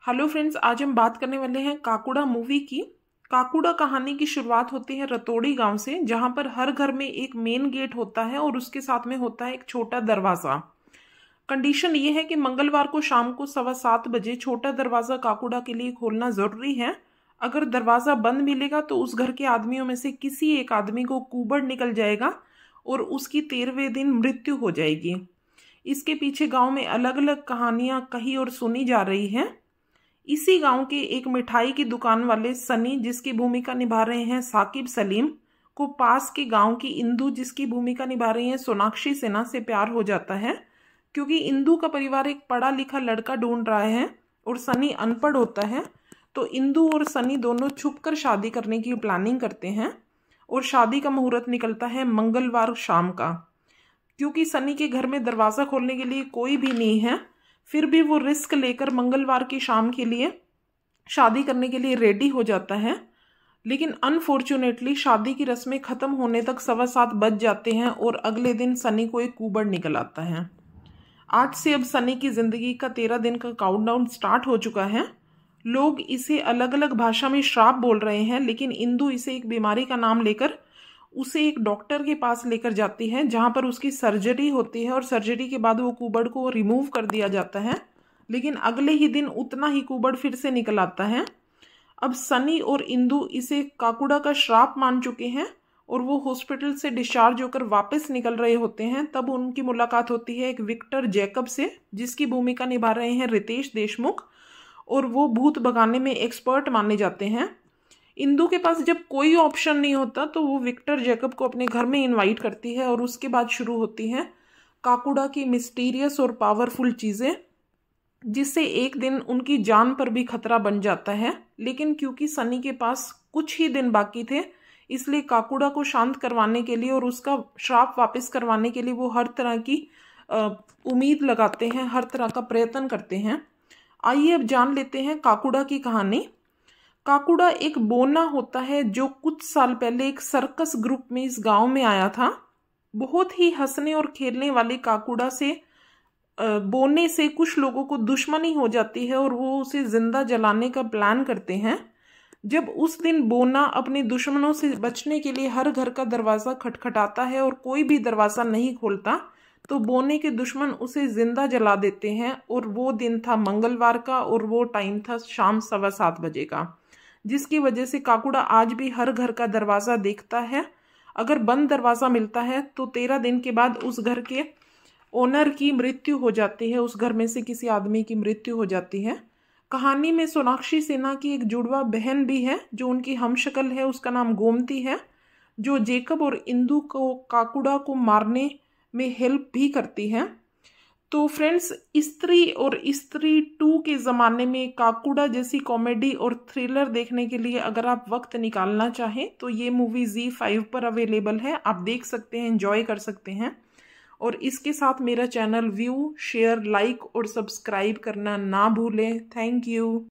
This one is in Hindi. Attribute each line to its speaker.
Speaker 1: हेलो फ्रेंड्स, आज हम बात करने वाले हैं काकुड़ा मूवी की। काकुड़ा कहानी की शुरुआत होती है रतोड़ी गांव से, जहां पर हर घर में एक मेन गेट होता है और उसके साथ में होता है एक छोटा दरवाजा। कंडीशन ये है कि मंगलवार को शाम को 7:15 छोटा दरवाजा काकुड़ा के लिए खोलना जरूरी है। अगर दरवाजा बंद मिलेगा तो उस घर के आदमियों में से किसी एक आदमी को कुबड़ निकल जाएगा और उसकी 13वें दिन मृत्यु हो जाएगी। इसके पीछे गांव में अलग अलग कहानियां कही और सुनी जा रही हैं। इसी गांव के एक मिठाई की दुकान वाले सनी, जिसकी भूमिका निभा रहे हैं साकिब सलीम, को पास के गांव की इंदू, जिसकी भूमिका निभा रही हैं सोनाक्षी सिन्हा, से प्यार हो जाता है। क्योंकि इंदू का परिवार एक पढ़ा लिखा लड़का ढूंढ रहा है और सनी अनपढ़ होता है, तो इंदू और सनी दोनों छुपकर शादी करने की प्लानिंग करते हैं और शादी का मुहूर्त निकलता है मंगलवार शाम का। क्योंकि सनी के घर में दरवाजा खोलने के लिए कोई भी नहीं है, फिर भी वो रिस्क लेकर मंगलवार की शाम के लिए शादी करने के लिए रेडी हो जाता है। लेकिन अनफॉर्चुनेटली शादी की रस्में खत्म होने तक 7:15 बज जाते हैं और अगले दिन सनी को एक कुबड़ निकल आता है। आज से अब सनी की जिंदगी का 13 दिन का काउंटडाउन स्टार्ट हो चुका है। लोग इसे अलग अलग भाषा में श्राप बोल रहे हैं, लेकिन इंदू इसे एक बीमारी का नाम लेकर उसे एक डॉक्टर के पास लेकर जाती है, जहां पर उसकी सर्जरी होती है और सर्जरी के बाद वो कुबड़ को रिमूव कर दिया जाता है। लेकिन अगले ही दिन उतना ही कुबड़ फिर से निकल आता है। अब सनी और इंदू इसे काकुड़ा का श्राप मान चुके हैं और वो हॉस्पिटल से डिस्चार्ज होकर वापस निकल रहे होते हैं। तब उनकी मुलाकात होती है एक विक्टर जैकब से, जिसकी भूमिका निभा रहे हैं रितेश देशमुख, और वो भूत भगाने में एक्सपर्ट माने जाते हैं। इंदू के पास जब कोई ऑप्शन नहीं होता तो वो विक्टर जैकब को अपने घर में इनवाइट करती है और उसके बाद शुरू होती हैं काकुड़ा की मिस्टीरियस और पावरफुल चीज़ें, जिससे एक दिन उनकी जान पर भी खतरा बन जाता है। लेकिन क्योंकि सनी के पास कुछ ही दिन बाकी थे, इसलिए काकुड़ा को शांत करवाने के लिए और उसका श्राप वापस करवाने के लिए वो हर तरह की उम्मीद लगाते हैं, हर तरह का प्रयत्न करते हैं। आइए अब जान लेते हैं काकुड़ा की कहानी। काकुड़ा एक बोना होता है जो कुछ साल पहले एक सर्कस ग्रुप में इस गांव में आया था। बहुत ही हंसने और खेलने वाले काकुड़ा से बोने से कुछ लोगों को दुश्मनी हो जाती है और वो उसे जिंदा जलाने का प्लान करते हैं। जब उस दिन बोना अपने दुश्मनों से बचने के लिए हर घर का दरवाजा खटखटाता है और कोई भी दरवाजा नहीं खोलता, तो बोने के दुश्मन उसे जिंदा जला देते हैं। और वो दिन था मंगलवार का और वो टाइम था शाम 7:15 का, जिसकी वजह से काकुड़ा आज भी हर घर का दरवाजा देखता है। अगर बंद दरवाजा मिलता है तो 13 दिन के बाद उस घर के ओनर की मृत्यु हो जाती है, उस घर में से किसी आदमी की मृत्यु हो जाती है। कहानी में सोनाक्षी सिन्हा की एक जुड़वा बहन भी है जो उनकी हमशक्ल है, उसका नाम गोमती है, जो जेकब और इंदू को काकुड़ा को मारने में हेल्प भी करती है। तो फ्रेंड्स, स्त्री और स्त्री 2 के ज़माने में काकुड़ा जैसी कॉमेडी और थ्रिलर देखने के लिए अगर आप वक्त निकालना चाहें तो ये मूवी ZEE5 पर अवेलेबल है। आप देख सकते हैं, एंजॉय कर सकते हैं। और इसके साथ मेरा चैनल व्यू, शेयर, लाइक और सब्सक्राइब करना ना भूलें। Thank you.